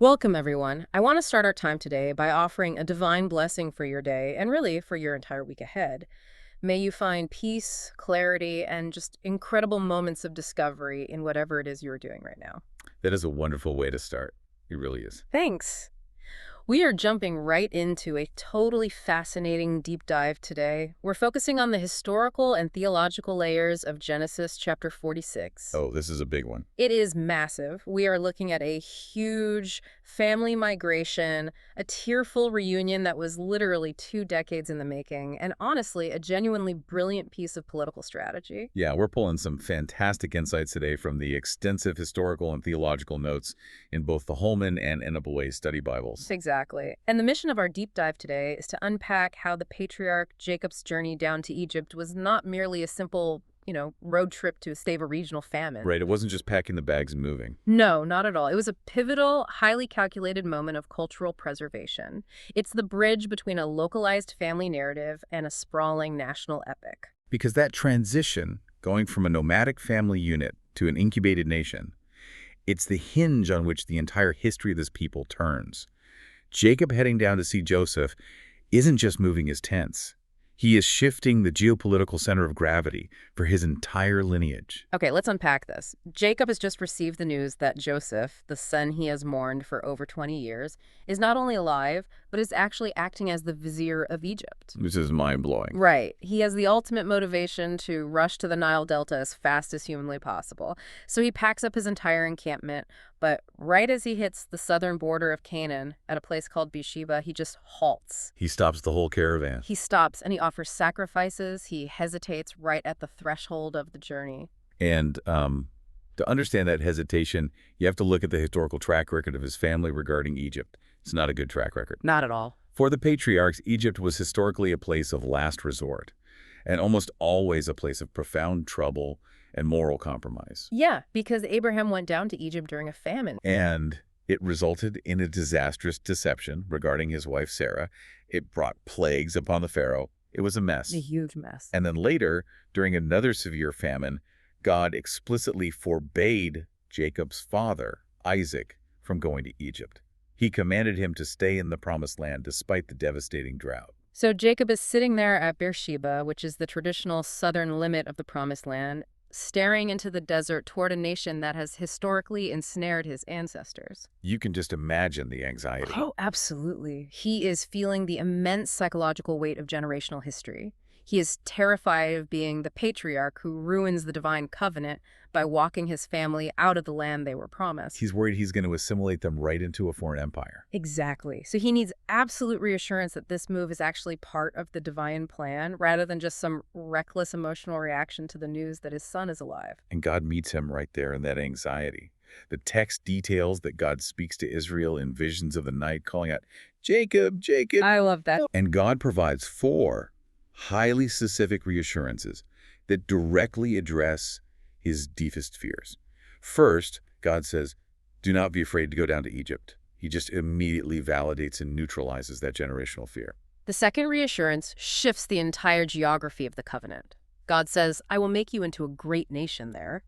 Welcome, everyone. I want to start our time today by offering a divine blessing for your day and really for your entire week ahead. May you find peace, clarity, and just incredible moments of discovery in whatever it is you're doing right now. That is a wonderful way to start. It really is. Thanks. We are jumping right into a totally fascinating deep dive today. We're focusing on the historical and theological layers of Genesis chapter 46. Oh, this is a big one. It is massive. We are looking at a huge family migration, a tearful reunion that was literally 2 decades in the making, and honestly, a genuinely brilliant piece of political strategy. Yeah, we're pulling some fantastic insights today from the extensive historical and theological notes in both the Holman and NAA Study Bibles. Exactly. And the mission of our deep dive today is to unpack how the patriarch Jacob's journey down to Egypt was not merely a simple, road trip to stave a regional famine. Right, it wasn't just packing the bags and moving. No, not at all. It was a pivotal, highly calculated moment of cultural preservation. It's the bridge between a localized family narrative and a sprawling national epic. Because that transition, going from a nomadic family unit to an incubated nation, it's the hinge on which the entire history of this people turns. Jacob heading down to see Joseph isn't just moving his tents. He is shifting the geopolitical center of gravity for his entire lineage. Okay, let's unpack this. Jacob has just received the news that Joseph, the son he has mourned for over 20 years, is not only alive, but is actually acting as the vizier of Egypt. This is mind-blowing. Right. He has the ultimate motivation to rush to the Nile Delta as fast as humanly possible. So he packs up his entire encampment, but right as he hits the southern border of Canaan at a place called Beersheba, he just halts. He stops the whole caravan. He stops and he offers sacrifices. He hesitates right at the threshold of the journey. And to understand that hesitation, you have to look at the historical track record of his family regarding Egypt. It's not a good track record. Not at all. For the patriarchs, Egypt was historically a place of last resort, and almost always a place of profound trouble and moral compromise. Yeah, because Abraham went down to Egypt during a famine. And it resulted in a disastrous deception regarding his wife Sarah. It brought plagues upon the Pharaoh. It was a mess. A huge mess. And then later, during another severe famine, God explicitly forbade Jacob's father, Isaac, from going to Egypt. He commanded him to stay in the promised land despite the devastating drought. So Jacob is sitting there at Beersheba, which is the traditional southern limit of the promised land, staring into the desert toward a nation that has historically ensnared his ancestors. You can just imagine the anxiety. Oh, absolutely. He is feeling the immense psychological weight of generational history. He is terrified of being the patriarch who ruins the divine covenant by walking his family out of the land they were promised. He's worried he's going to assimilate them right into a foreign empire. Exactly. So he needs absolute reassurance that this move is actually part of the divine plan rather than just some reckless emotional reaction to the news that his son is alive. And God meets him right there in that anxiety. The text details that God speaks to Israel in visions of the night, calling out, "Jacob, Jacob." I love that. And God provides 4 highly specific reassurances that directly address his deepest fears. First, God says, do not be afraid to go down to Egypt. He just immediately validates and neutralizes that generational fear. The second reassurance shifts the entire geography of the covenant. God says, I will make you into a great nation there.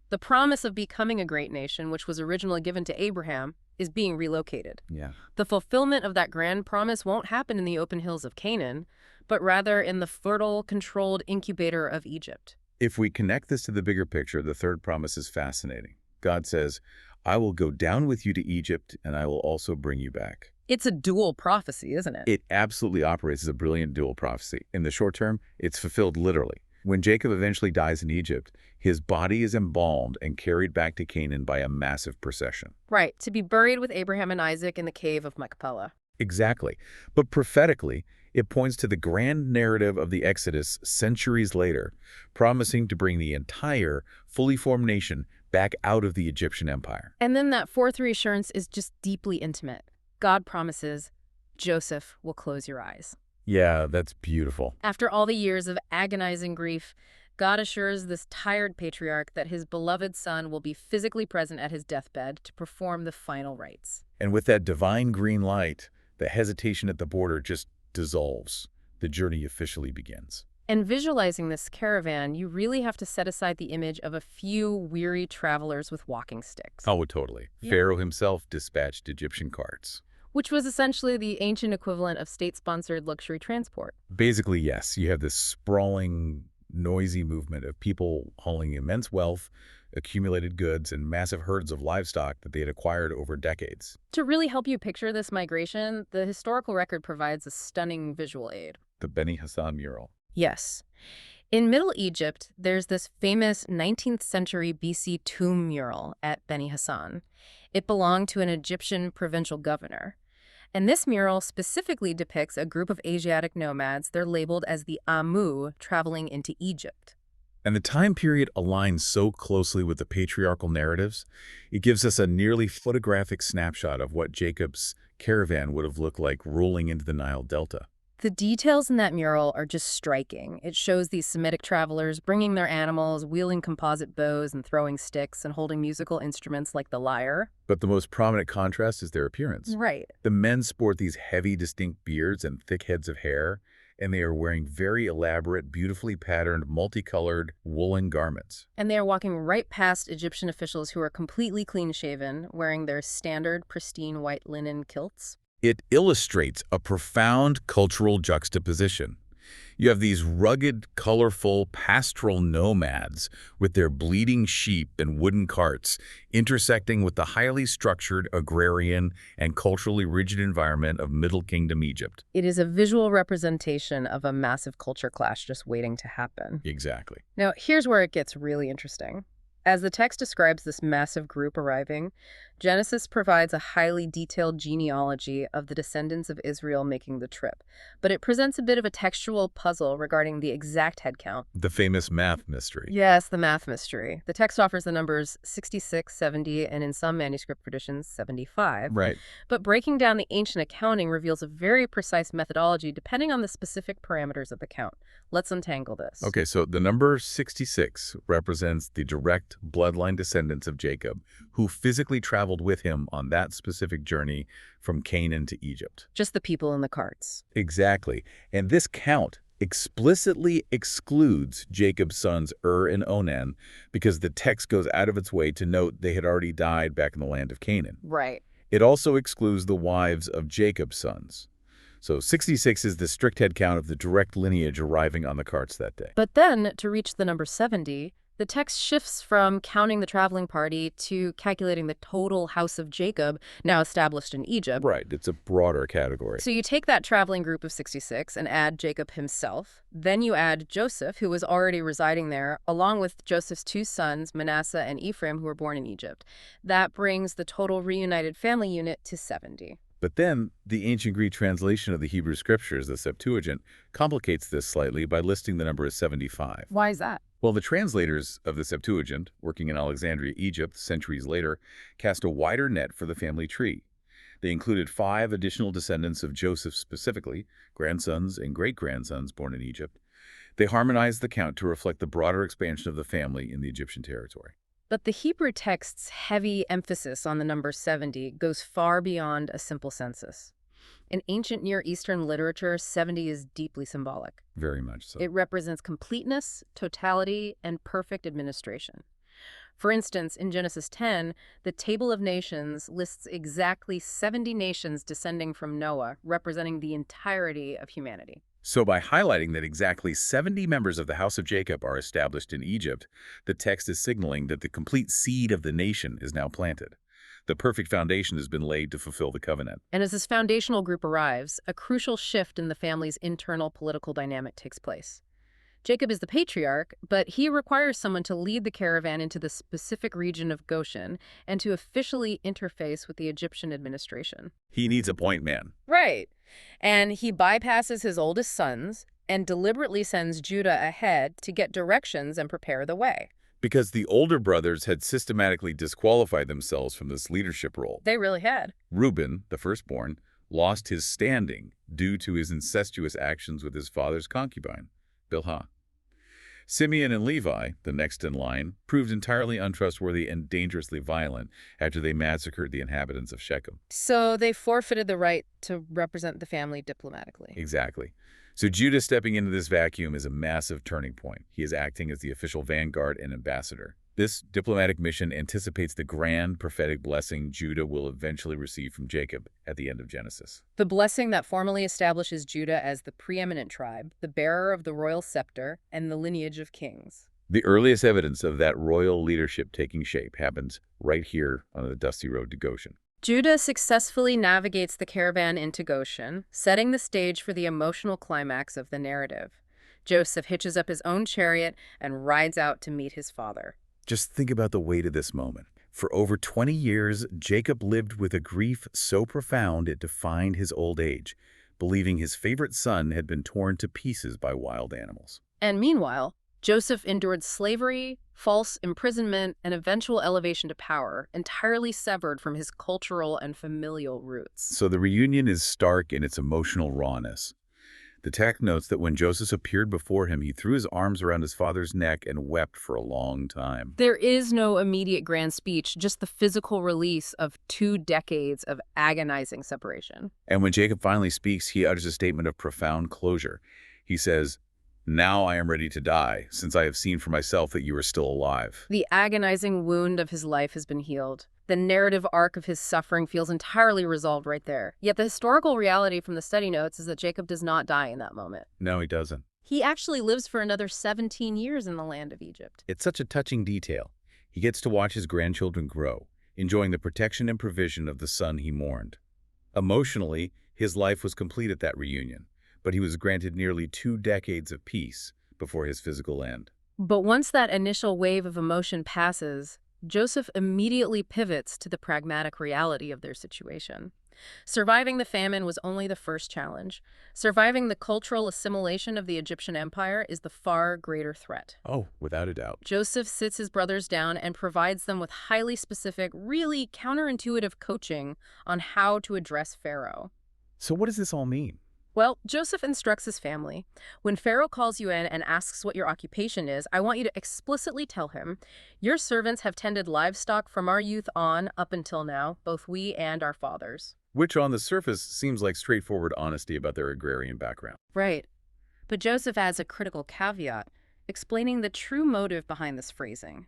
The promise of becoming a great nation, which was originally given to Abraham, is being relocated. Yeah. The fulfillment of that grand promise won't happen in the open hills of Canaan, but rather in the fertile, controlled incubator of Egypt. If we connect this to the bigger picture, the third promise is fascinating. God says, I will go down with you to Egypt, and I will also bring you back. It's a dual prophecy, isn't it? It absolutely operates as a brilliant dual prophecy. In the short term, it's fulfilled literally. When Jacob eventually dies in Egypt, his body is embalmed and carried back to Canaan by a massive procession. Right, to be buried with Abraham and Isaac in the cave of Machpelah. Exactly. But prophetically, it points to the grand narrative of the Exodus centuries later, promising to bring the entire, fully formed nation back out of the Egyptian empire. And then that fourth reassurance is just deeply intimate. God promises, Joseph will close your eyes. Yeah, that's beautiful. After all the years of agonizing grief, God assures this tired patriarch that his beloved son will be physically present at his deathbed to perform the final rites. And with that divine green light, the hesitation at the border just dissolves. The journey officially begins. And visualizing this caravan, you really have to set aside the image of a few weary travelers with walking sticks. Oh, totally. Yeah. Pharaoh himself dispatched Egyptian carts. Which was essentially the ancient equivalent of state-sponsored luxury transport. Basically, yes, you have this sprawling, noisy movement of people hauling immense wealth, accumulated goods, and massive herds of livestock that they had acquired over decades. To really help you picture this migration, the historical record provides a stunning visual aid. The Beni Hassan mural. Yes. In Middle Egypt, there's this famous 19th century BC tomb mural at Beni Hassan. It belonged to an Egyptian provincial governor. And this mural specifically depicts a group of Asiatic nomads. They're labeled as the Amu traveling into Egypt. And the time period aligns so closely with the patriarchal narratives, it gives us a nearly photographic snapshot of what Jacob's caravan would have looked like rolling into the Nile Delta. The details in that mural are just striking. It shows these Semitic travelers bringing their animals, wielding composite bows and throwing sticks and holding musical instruments like the lyre. But the most prominent contrast is their appearance. Right. The men sport these heavy, distinct beards and thick heads of hair, and they are wearing very elaborate, beautifully patterned, multicolored woolen garments. And they are walking right past Egyptian officials who are completely clean-shaven, wearing their standard, pristine white linen kilts. It illustrates a profound cultural juxtaposition. You have these rugged, colorful, pastoral nomads with their bleating sheep and wooden carts intersecting with the highly structured, agrarian, and culturally rigid environment of Middle Kingdom Egypt. It is a visual representation of a massive culture clash just waiting to happen. Exactly. Now, here's where it gets really interesting. As the text describes this massive group arriving, Genesis provides a highly detailed genealogy of the descendants of Israel making the trip, but it presents a bit of a textual puzzle regarding the exact head count. The famous math mystery. Yes, the math mystery. The text offers the numbers 66, 70, and in some manuscript traditions, 75. Right. But breaking down the ancient accounting reveals a very precise methodology depending on the specific parameters of the count. Let's untangle this. Okay, so the number 66 represents the direct bloodline descendants of Jacob, who physically traveled with him on that specific journey from Canaan to Egypt. Just the people in the carts. Exactly. And this count explicitly excludes Jacob's sons and Onan because the text goes out of its way to note they had already died back in the land of Canaan. Right. It also excludes the wives of Jacob's sons. So 66 is the strict head count of the direct lineage arriving on the carts that day. But then, to reach the number 70, the text shifts from counting the traveling party to calculating the total house of Jacob, now established in Egypt. Right, it's a broader category. So you take that traveling group of 66 and add Jacob himself. Then you add Joseph, who was already residing there, along with Joseph's two sons, Manasseh and Ephraim, who were born in Egypt. That brings the total reunited family unit to 70. But then, the ancient Greek translation of the Hebrew scriptures, the Septuagint, complicates this slightly by listing the number as 75. Why is that? Well, the translators of the Septuagint, working in Alexandria, Egypt, centuries later, cast a wider net for the family tree. They included 5 additional descendants of Joseph specifically, grandsons and great-grandsons born in Egypt. They harmonized the count to reflect the broader expansion of the family in the Egyptian territory. But the Hebrew text's heavy emphasis on the number 70 goes far beyond a simple census. In ancient Near Eastern literature, 70 is deeply symbolic. Very much so. It represents completeness, totality, and perfect administration. For instance, in Genesis 10, the Table of Nations lists exactly 70 nations descending from Noah, representing the entirety of humanity. So by highlighting that exactly 70 members of the house of Jacob are established in Egypt, the text is signaling that the complete seed of the nation is now planted. The perfect foundation has been laid to fulfill the covenant. And as this foundational group arrives, a crucial shift in the family's internal political dynamic takes place. Jacob is the patriarch, but he requires someone to lead the caravan into the specific region of Goshen and to officially interface with the Egyptian administration. He needs a point man. Right. And he bypasses his oldest sons and deliberately sends Judah ahead to get directions and prepare the way. Because the older brothers had systematically disqualified themselves from this leadership role. They really had. Reuben, the firstborn, lost his standing due to his incestuous actions with his father's concubine, Bilhah. Simeon and Levi, the next in line, proved entirely untrustworthy and dangerously violent after they massacred the inhabitants of Shechem. So they forfeited the right to represent the family diplomatically. Exactly. So Judah stepping into this vacuum is a massive turning point. He is acting as the official vanguard and ambassador. This diplomatic mission anticipates the grand prophetic blessing Judah will eventually receive from Jacob at the end of Genesis. The blessing that formally establishes Judah as the preeminent tribe, the bearer of the royal scepter, and the lineage of kings. The earliest evidence of that royal leadership taking shape happens right here on the dusty road to Goshen. Judah successfully navigates the caravan into Goshen, setting the stage for the emotional climax of the narrative. Joseph hitches up his own chariot and rides out to meet his father. Just think about the weight of this moment. For over 20 years, Jacob lived with a grief so profound it defined his old age, believing his favorite son had been torn to pieces by wild animals. And meanwhile, Joseph endured slavery, false imprisonment, and eventual elevation to power, entirely severed from his cultural and familial roots. So the reunion is stark in its emotional rawness. The text notes that when Joseph appeared before him, he threw his arms around his father's neck and wept for a long time. There is no immediate grand speech, just the physical release of 2 decades of agonizing separation. And when Jacob finally speaks, he utters a statement of profound closure. He says, "Now I am ready to die, since I have seen for myself that you are still alive." The agonizing wound of his life has been healed. The narrative arc of his suffering feels entirely resolved right there. Yet the historical reality from the study notes is that Jacob does not die in that moment. No, he doesn't. He actually lives for another 17 years in the land of Egypt. It's such a touching detail. He gets to watch his grandchildren grow, enjoying the protection and provision of the son he mourned. Emotionally, his life was complete at that reunion, but he was granted nearly 2 decades of peace before his physical end. But once that initial wave of emotion passes, Joseph immediately pivots to the pragmatic reality of their situation. Surviving the famine was only the first challenge. Surviving the cultural assimilation of the Egyptian empire is the far greater threat. Oh, without a doubt. Joseph sits his brothers down and provides them with highly specific, really counterintuitive coaching on how to address Pharaoh. So what does this all mean? Well, Joseph instructs his family. When Pharaoh calls you in and asks what your occupation is, I want you to explicitly tell him, your servants have tended livestock from our youth on up until now, both we and our fathers. Which on the surface seems like straightforward honesty about their agrarian background. Right. But Joseph adds a critical caveat, explaining the true motive behind this phrasing.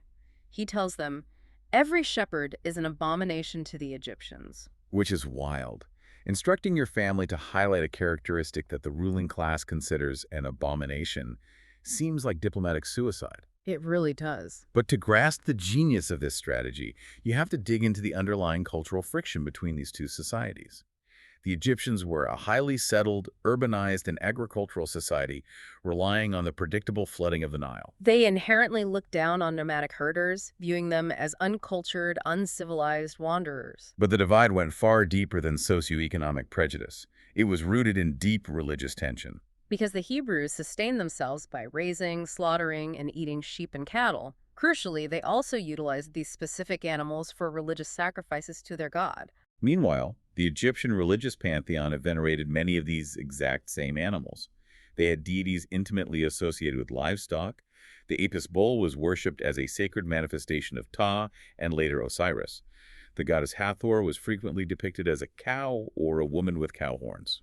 He tells them, every shepherd is an abomination to the Egyptians. Which is wild. Instructing your family to highlight a characteristic that the ruling class considers an abomination seems like diplomatic suicide. It really does. But to grasp the genius of this strategy, you have to dig into the underlying cultural friction between these two societies. The Egyptians were a highly settled, urbanized, and agricultural society relying on the predictable flooding of the Nile. They inherently looked down on nomadic herders, viewing them as uncultured, uncivilized wanderers. But the divide went far deeper than socioeconomic prejudice. It was rooted in deep religious tension. Because the Hebrews sustained themselves by raising, slaughtering, and eating sheep and cattle. Crucially, they also utilized these specific animals for religious sacrifices to their god. Meanwhile, the Egyptian religious pantheon venerated many of these exact same animals. They had deities intimately associated with livestock. The Apis bull was worshipped as a sacred manifestation of Ptah and later Osiris. The goddess Hathor was frequently depicted as a cow or a woman with cow horns.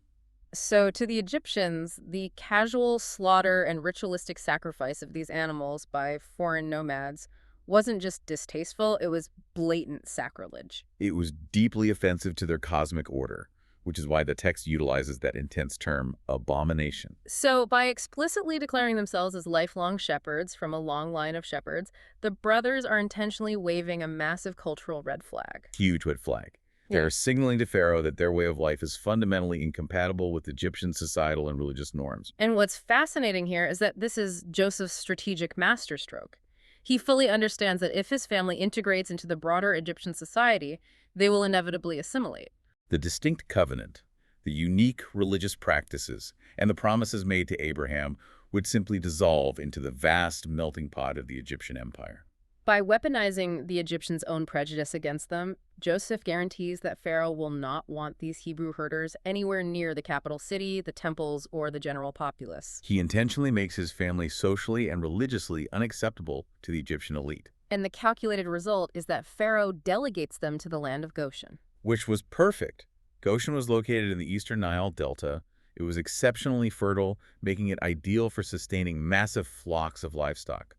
So to the Egyptians, the casual slaughter and ritualistic sacrifice of these animals by foreign nomads wasn't just distasteful, it was blatant sacrilege. It was deeply offensive to their cosmic order, which is why the text utilizes that intense term, abomination. So by explicitly declaring themselves as lifelong shepherds from a long line of shepherds, the brothers are intentionally waving a massive cultural red flag. Huge red flag. They are signaling to Pharaoh that their way of life is fundamentally incompatible with Egyptian societal and religious norms. And what's fascinating here is that this is Joseph's strategic masterstroke. He fully understands that if his family integrates into the broader Egyptian society, they will inevitably assimilate. The distinct covenant, the unique religious practices, and the promises made to Abraham would simply dissolve into the vast melting pot of the Egyptian empire. By weaponizing the Egyptians' own prejudice against them, Joseph guarantees that Pharaoh will not want these Hebrew herders anywhere near the capital city, the temples, or the general populace. He intentionally makes his family socially and religiously unacceptable to the Egyptian elite. And the calculated result is that Pharaoh delegates them to the land of Goshen. Which was perfect. Goshen was located in the eastern Nile Delta, It was exceptionally fertile, making it ideal for sustaining massive flocks of livestock.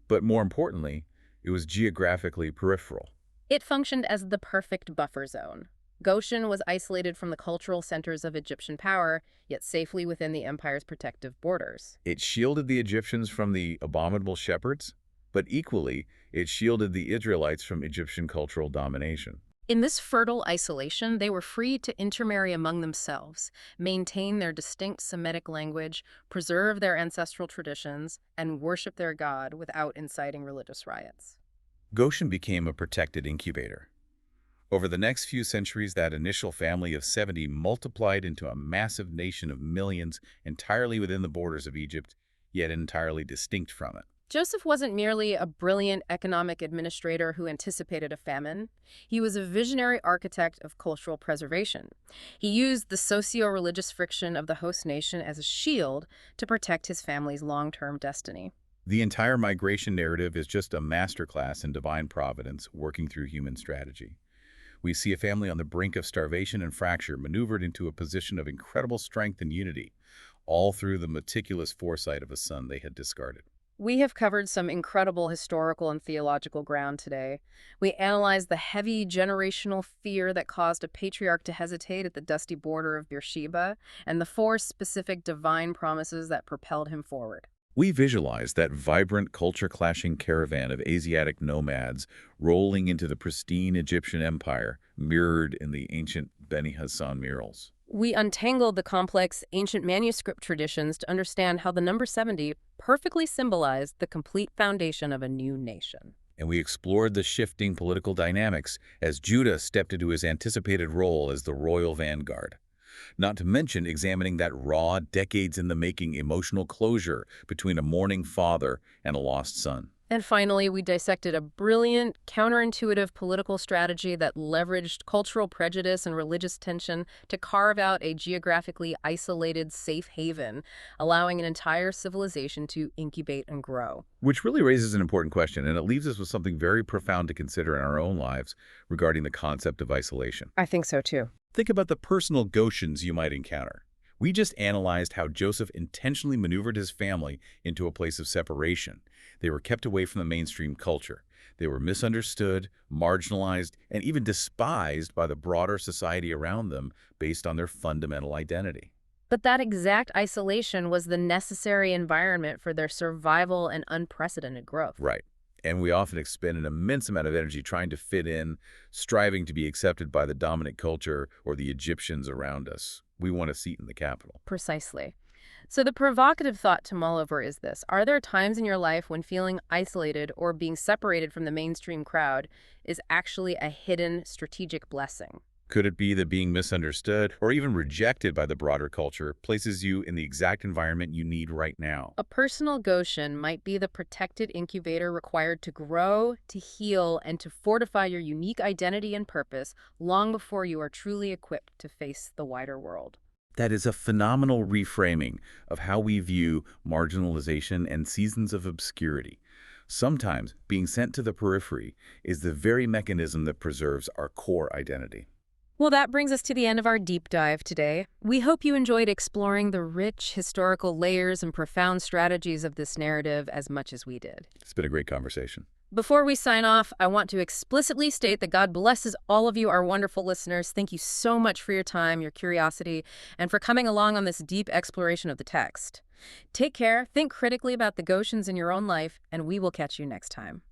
But more importantly, it was geographically peripheral. It functioned as the perfect buffer zone. Goshen was isolated from the cultural centers of Egyptian power, yet safely within the empire's protective borders. It shielded the Egyptians from the abominable shepherds, but equally, it shielded the Israelites from Egyptian cultural domination. In this fertile isolation, they were free to intermarry among themselves, maintain their distinct Semitic language, preserve their ancestral traditions, and worship their God without inciting religious riots. Goshen became a protected incubator. Over the next few centuries, that initial family of 70 multiplied into a massive nation of millions entirely within the borders of Egypt, yet entirely distinct from it. Joseph wasn't merely a brilliant economic administrator who anticipated a famine. He was a visionary architect of cultural preservation. He used the socio-religious friction of the host nation as a shield to protect his family's long-term destiny. The entire migration narrative is just a masterclass in divine providence working through human strategy. We see a family on the brink of starvation and fracture maneuvered into a position of incredible strength and unity, all through the meticulous foresight of a son they had discarded. We have covered some incredible historical and theological ground today. We analyzed the heavy generational fear that caused a patriarch to hesitate at the dusty border of Beersheba, and the 4 specific divine promises that propelled him forward. We visualize that vibrant, culture-clashing caravan of Asiatic nomads rolling into the pristine Egyptian empire, mirrored in the ancient Beni Hassan murals. We untangled the complex ancient manuscript traditions to understand how the number 70 perfectly symbolized the complete foundation of a new nation. And we explored the shifting political dynamics as Judah stepped into his anticipated role as the royal vanguard. Not to mention examining that raw, decades-in-the-making emotional closure between a mourning father and a lost son. And finally, we dissected a brilliant, counterintuitive political strategy that leveraged cultural prejudice and religious tension to carve out a geographically isolated safe haven, allowing an entire civilization to incubate and grow. Which really raises an important question, and it leaves us with something very profound to consider in our own lives regarding the concept of isolation. I think so, too. Think about the personal Goshens you might encounter. We just analyzed how Joseph intentionally maneuvered his family into a place of separation. They were kept away from the mainstream culture. They were misunderstood, marginalized, and even despised by the broader society around them based on their fundamental identity. But that exact isolation was the necessary environment for their survival and unprecedented growth. Right. And we often expend an immense amount of energy trying to fit in, striving to be accepted by the dominant culture or the Egyptians around us. We want a seat in the capital. Precisely. So the provocative thought to mull over is this. Are there times in your life when feeling isolated or being separated from the mainstream crowd is actually a hidden strategic blessing? Could it be that being misunderstood or even rejected by the broader culture places you in the exact environment you need right now? A personal Goshen might be the protected incubator required to grow, to heal, and to fortify your unique identity and purpose long before you are truly equipped to face the wider world. That is a phenomenal reframing of how we view marginalization and seasons of obscurity. Sometimes being sent to the periphery is the very mechanism that preserves our core identity. Well, that brings us to the end of our deep dive today. We hope you enjoyed exploring the rich historical layers and profound strategies of this narrative as much as we did. It's been a great conversation. Before we sign off, I want to explicitly state that God blesses all of you, our wonderful listeners. Thank you so much for your time, your curiosity, and for coming along on this deep exploration of the text. Take care, think critically about the Goshens in your own life, and we will catch you next time.